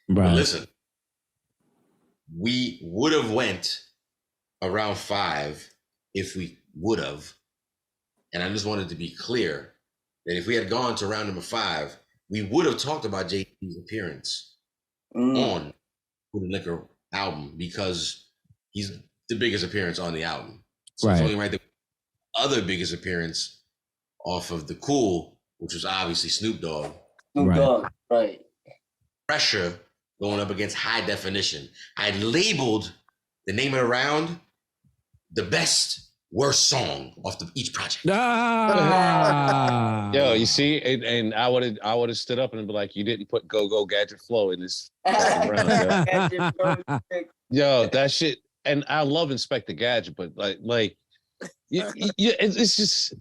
Right. But listen, we would have went around 5 if we would have. And I just wanted to be clear that if we had gone to round number 5, we would have talked about Jay-Z's appearance on the Liquor album because he's the biggest appearance on the album. So it's only right the other biggest appearance off of the Cool, which was obviously Snoop Dogg. Right. Pressure going up against High Definition. I labeled the name of the round the best worst song off each project. Yo, you see, and I would have stood up and be like, you didn't put Go Go Gadget Flow in this round. Yo, that shit. And I love Inspector Gadget, but it's just.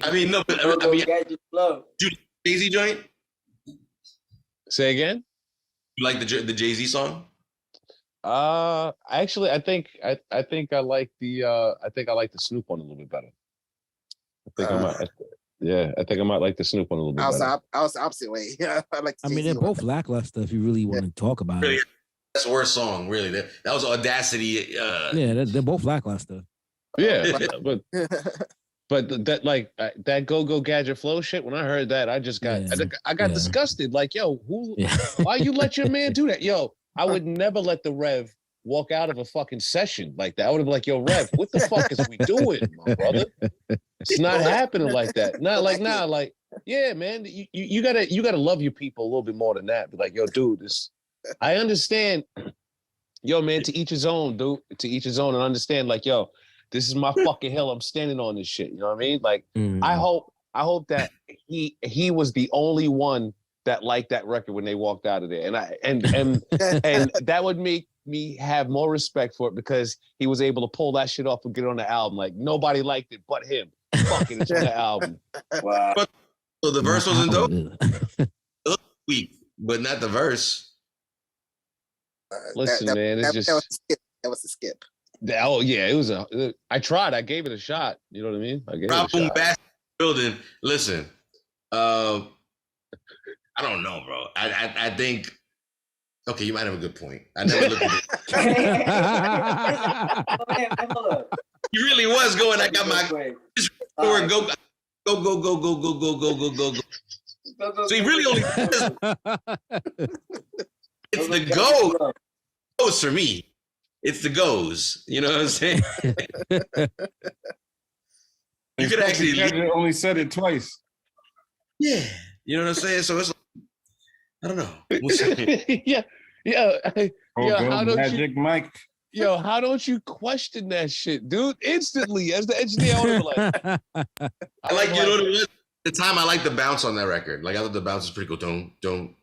I mean, no, but I mean, dude, Jay-Z joint. Say again. You like the Jay-Z song? Actually, I think I like the Snoop one a little bit better. I think I might like the Snoop one a little bit better. I was the opposite way. I mean, they're both lackluster if you really want to talk about it. That's the worst song, really. That was Audacity. Yeah, they're both lackluster. Yeah, but that Go Go Gadget Flow shit. When I heard that, I just got disgusted. Like, yo, why you let your man do that? Yo, I would never let the Rev walk out of a fucking session like that. I would have been like, yo, Rev, what the fuck is we doing, my brother? It's not happening like that. Yeah, man, you gotta love your people a little bit more than that. Be like, yo, dude, I understand. Yo, man, to each his own, dude. To each his own, and understand, like, yo, this is my fucking hill. I'm standing on this shit. You know what I mean? Like, I hope that he was the only one that liked that record when they walked out of there, and that would make me have more respect for it because he was able to pull that shit off and get it on the album. Like, nobody liked it but him. Fucking it's on the album. Wow. So the verse wasn't dope. Weak, but not the verse. Listen, man, it's just that was a skip. Oh yeah, it was I tried. I gave it a shot. You know what I mean? I gave it a shot. Building. Listen, I don't know, bro. I think. Okay, you might have a good point. I never looked at it. He really was going. I got my go go. So he really only. It's the go. Goes for me. It's the goes. You know what I'm saying? You could actually only said it twice. Yeah, you know what I'm saying. So it's like, I don't know. How don't Magic Mike. Yo, how don't you question that shit, dude? Instantly, as the engineer, I would be like, I like, you know what it was? The time I liked the bounce on that record. Like, I thought the bounce was pretty cool. Don't. And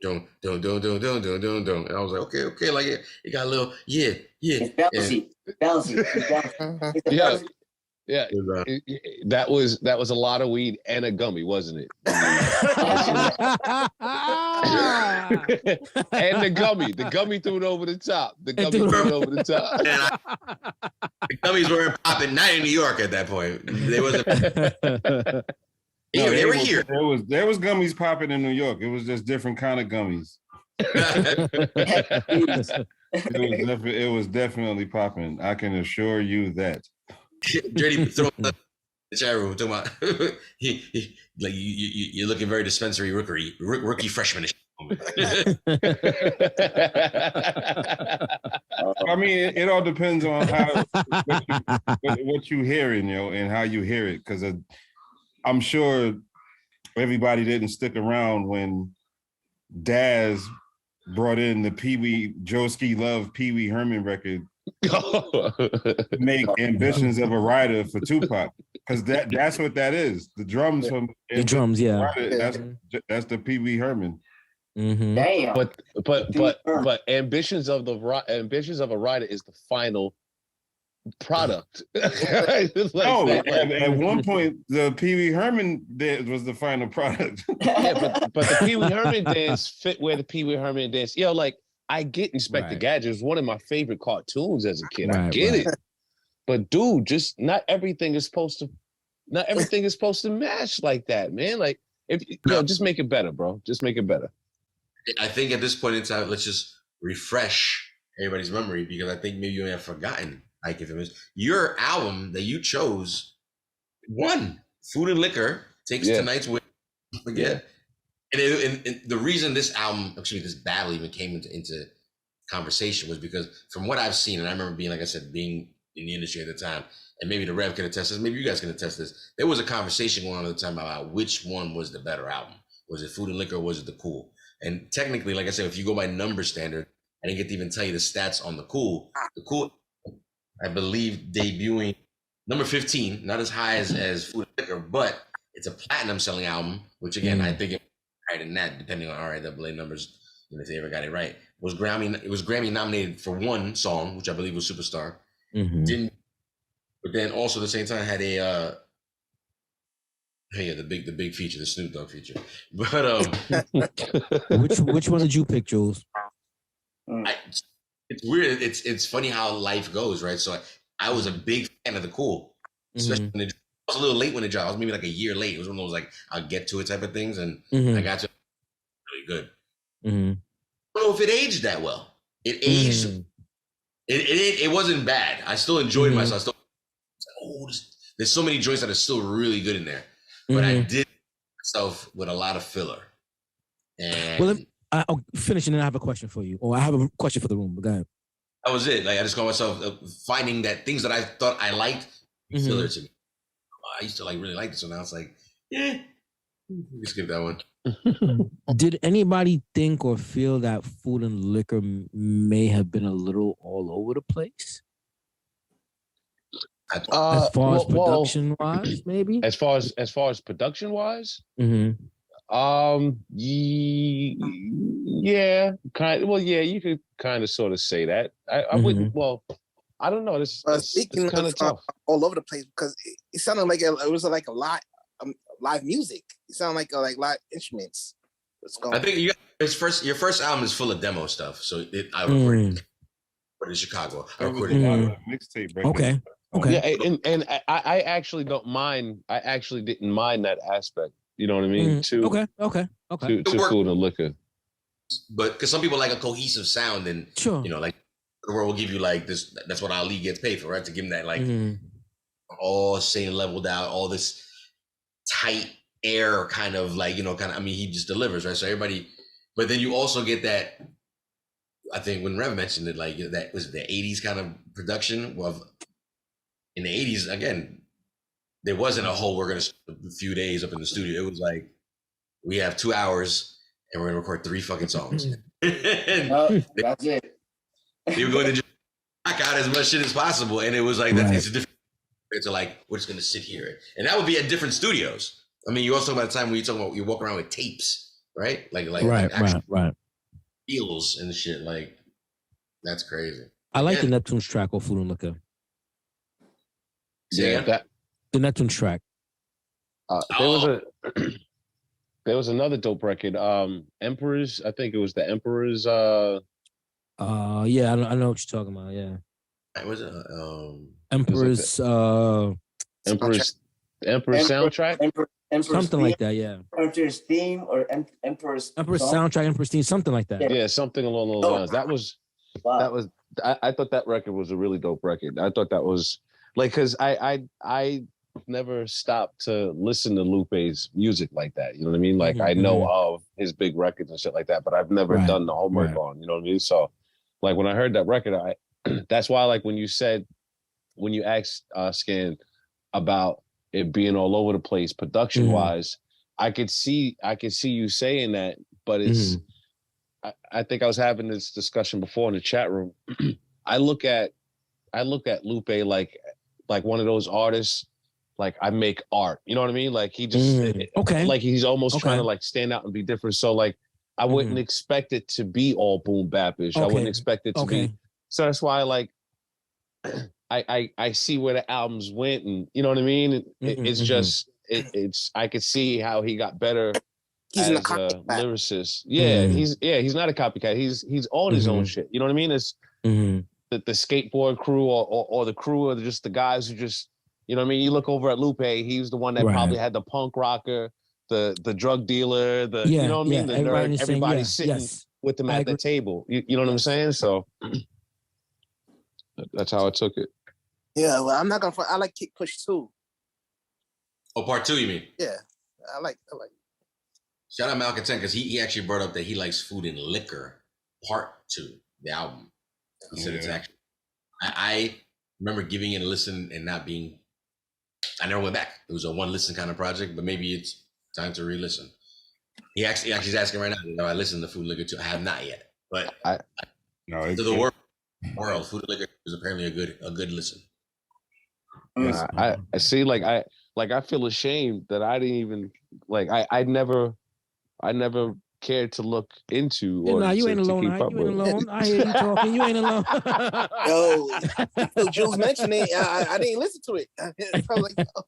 I was like, okay. Like, it got a little, yeah. It's bouncy. Yeah. That was a lot of weed and a gummy, wasn't it? And the gummy threw it over the top. The gummies weren't popping, not in New York at that point. They wasn't. They were here. There was gummies popping in New York. It was just different kind of gummies. It was definitely popping. I can assure you that. Dirty throwing up the chat room talking about like you're looking very dispensary rookie freshman. I mean, it all depends on what you hearing, and how you hear it. Because I'm sure everybody didn't stick around when Daz brought in the Joeski Love Pee Wee Herman record. Make Ambitions of a Rider for Tupac, because that's what that is. The drums from the drums, yeah. Rider, that's the Pee Wee Herman. Mm-hmm. Damn. But Ambitions of a Rider is the final product. At one point the Pee Wee Herman dance was the final product. but the Pee Wee Herman dance fit where the Pee Wee Herman dance. I get Inspector Gadget. It was one of my favorite cartoons as a kid. I get it. But dude, just not everything is supposed to match like that, man. Like, just make it better, bro. Just make it better. I think at this point in time, let's just refresh everybody's memory because I think maybe you may have forgotten Ike Infamous. Your album that you chose won. Food and Liquor takes tonight's win. Forget. And the reason this album, this battle even came into conversation was because from what I've seen, and I remember being, like I said, being in the industry at the time, and maybe the Rev can attest this, maybe you guys can attest this, there was a conversation going on at the time about which one was the better album. Was it Food and Liquor or was it The Cool? And technically, like I said, if you go by number standard, I didn't get to even tell you the stats on The Cool. The Cool, I believe, debuting number 15, not as high as Food and Liquor, but it's a platinum selling album, which again, I think it's higher than that, depending on RIAA numbers, if they ever got it right. It was Grammy nominated for one song, which I believe was Superstar. Didn't, but then also at the same time had a the big feature, the Snoop Dogg feature. But which one did you pick, Jules? It's weird. It's funny how life goes, right? So I was a big fan of The Cool, especially when I was a little late when it dropped. I was maybe like a year late. It was one of those like I'll get to it type of things, and I got to it really good. I don't know if it aged that well. It aged. It wasn't bad. I still enjoyed myself. There's so many joints that are still really good in there, but I did myself with a lot of filler. And well, I'll finish and then I have a question for you, or I have a question for the room. But go ahead. That was it. Like I just caught myself finding that things that I thought I liked filler to me. I used to really like this, so now it's like, we skip that one. Did anybody think or feel that Food and Liquor may have been a little all over the place? As far as production wise, maybe. As far as production wise, yeah, you could kind of sort of say that. I wouldn't. Well, I don't know. This speaking kind of tough. All over the place because it sounded like it was like a lot live music. It sounded like live instruments. I think your first album is full of demo stuff. So I recorded it in Chicago. I recorded mixtape. Okay. Yeah, and I actually don't mind. I actually didn't mind that aspect. You know what I mean? To Food and Liquor. But because some people like a cohesive sound, and like the world will give you like this. That's what Ali gets paid for, right? To give him that like all sane leveled out, all this tight air kind of like I mean, he just delivers, right? So everybody, but then you also get that. I think when Rev mentioned it, like that was the '80s kind of production. Well, in the '80s, again, there wasn't a whole we're gonna spend a few days up in the studio. It was like we have 2 hours and we're gonna record 3 fucking songs. That's it. They were going to just knock out as much shit as possible, and it was like it's a different. It's like we're just gonna sit here, and that would be at different studios. I mean, you also talk about the time when you talk about you walk around with tapes, right? Like right. Feels and shit. Like that's crazy. I like the Neptune's track or Food and Liquor. The Neptune's track. There was another dope record. Emperor's. I think it was the Emperor's. Yeah, I know what you're talking about. Yeah. Was it Emperor's soundtrack? Emperor's something theme, like that, yeah. Emperor's theme or Emperor's soundtrack, Emperor's theme, something like that. Yeah, something along those lines. That was I thought that record was a really dope record. I thought that was like because I never stopped to listen to Lupe's music like that. You know what I mean? Like I know of his big records and shit like that, but I've never done the homework on. You know what I mean? So like when I heard that record, that's why like when you asked Scan about it being all over the place production wise, I could see you saying that, but it's I think I was having this discussion before in the chat room. I look at Lupe like one of those artists, like I make art. You know what I mean? Like he just like he's almost trying to like stand out and be different. So like I wouldn't expect it to be all boom bapish. I wouldn't expect it to be. So that's why like I see where the albums went, and you know what I mean. It's just it's I could see how he got better he's as a lyricist. Yeah, he's not a copycat. He's on his own shit. You know what I mean? It's the skateboard crew or the crew or just the guys who just, you know what I mean? You look over at Lupe, he was the one that probably had the punk rocker the drug dealer, you know what I mean? The nerd, everybody's sitting with them at the table. You know what I'm saying? So that's how I took it. Yeah, well, I'm not gonna. I like Kick Push 2. Oh, part 2, you mean? Yeah, I like. Shout out Malcontent because he actually brought up that he likes Food and Liquor part 2, the album. He said it's actually. I remember giving it a listen and not being. I never went back. It was a one listen kind of project, but maybe it's time to re-listen. He actually is asking right now. You know, I listened to Food and Liquor 2. I have not yet, but to the world, Food and Liquor is apparently a good listen. I see. Like I feel ashamed that I didn't even I never cared to look into. Or you ain't alone. You ain't alone. I hear you talking. You ain't alone. Yo, Jules mentioned it. I didn't listen to it. I was like, oh.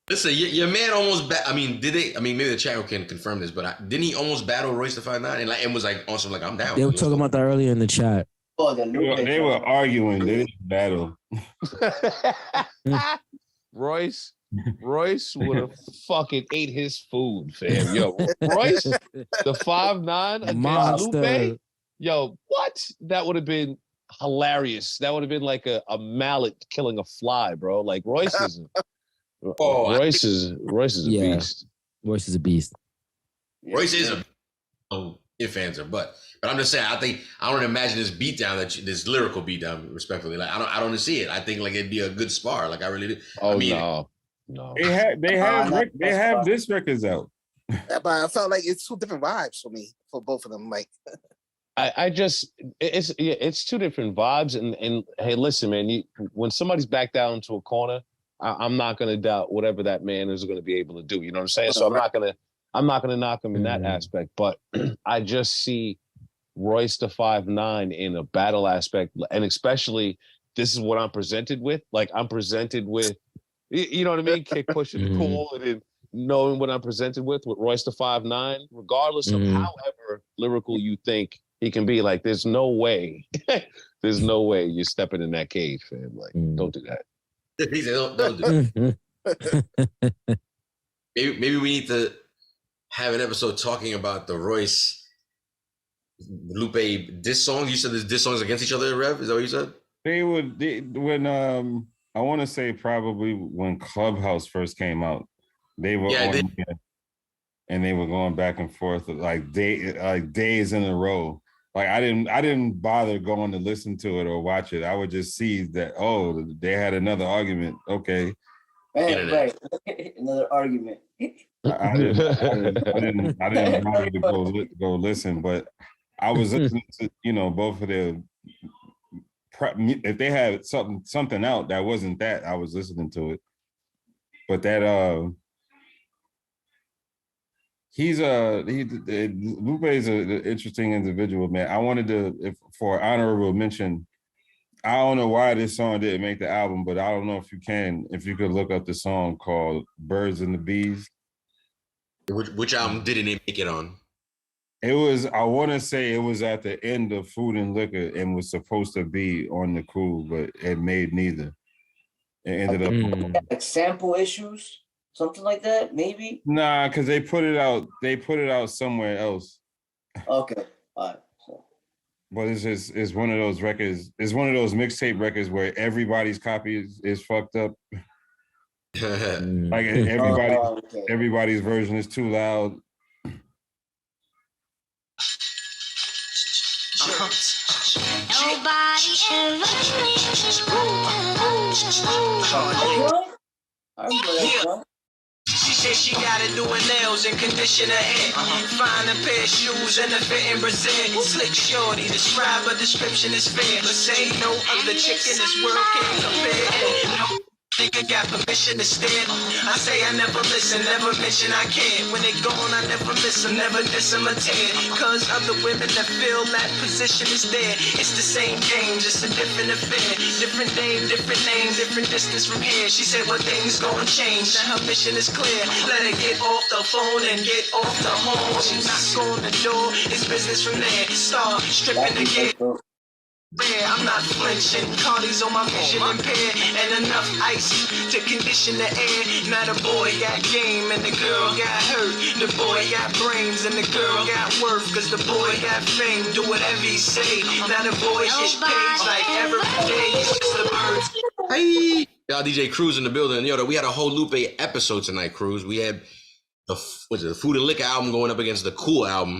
Listen, your man almost. I mean, did they? I mean, maybe the chat can confirm this, but didn't he almost battle Royce the 5'9" and was like awesome? Like I'm down. They were talking about that earlier in the chat. Oh, they were arguing. They didn't battle. Royce would have fucking ate his food, fam. Yo, Royce, the 5'9" against Lupe. Yo, what? That would have been hilarious. That would have been like a mallet killing a fly, bro. Like Royce is Royce is a beast. Royce is a beast. Royce is if fans are, but I'm just saying. I don't imagine this beatdown this lyrical beatdown. Respectfully, like I don't see it. I think like it'd be a good spar. Like I really do. Oh, I mean, no. They have this records out. But I felt like it's two different vibes for me, for both of them. Like, it's two different vibes. And hey, listen, man, when somebody's back down into a corner, I'm not gonna doubt whatever that man is gonna be able to do. You know what I'm saying? So I'm not gonna knock him in that aspect. But I just see Royce the 5'9" in a battle aspect, and especially this is what I'm presented with. Like I'm presented with. You know what I mean? Kick pushing cool, and then knowing what I'm presented with Royce the 5'9", regardless of however lyrical you think he can be. Like, there's no way you're stepping in that cage, fam. Like, don't do that. He said, don't do that. Maybe we need to have an episode talking about the Royce Lupe diss songs. You said there's diss songs against each other, Rev? Is that what you said? When I want to say probably when Clubhouse first came out, they were on there, and they were going back and forth like days in a row. Like I didn't bother going to listen to it or watch it. I would just see that they had another argument. Okay, right. Another argument. I didn't bother to go listen, but I was listening to both of their. If they had something out that wasn't that, I was listening to it. But that Lupe is an interesting individual, man. I wanted to, for honorable mention, I don't know why this song didn't make the album, but I don't know if you could look up the song called "Birds and the Bees." Which album didn't it make it on? It was, I want to say it was at the end of Food and Liquor and was supposed to be on the Cool, but it made neither. It ended up like sample issues, something like that, maybe. Nah, because they put it out somewhere else. Okay, all right. So. But it's one of those records. It's one of those mixtape records where everybody's copy is fucked up. Like everybody's version is too loud. Nobody ever She said she gotta do her nails and condition her hair. Find a pair of shoes and a fit in Brazil. Slick shorty, describe her description is fair. But say no other chick in this world can compare. No nigga got permission to stand. I say I never listen, never mention I can't. When they gone, I never miss them, never diss them or tear. Cause other women that feel that position is there. It's the same game, just a different affair. Different name, different distance from here. She said, well, things gonna change. Now her mission is clear. Let her get off the phone and get off the home. She knocks on the door, it's business from there. Start stripping the gear. I'm not flinching. Cardi's on my vision impaired, and enough ice to condition the air. Now the boy got game and the girl got hurt. The boy got brains and the girl got worth. Cause the boy got fame, do whatever he say. Now the boy get paid like every day. It's just the birds. Hey, y'all, DJ Cruz in the building. Yo, we had a whole Lupe episode tonight, Cruz. We had the Food and Liquor album going up against the Cool album.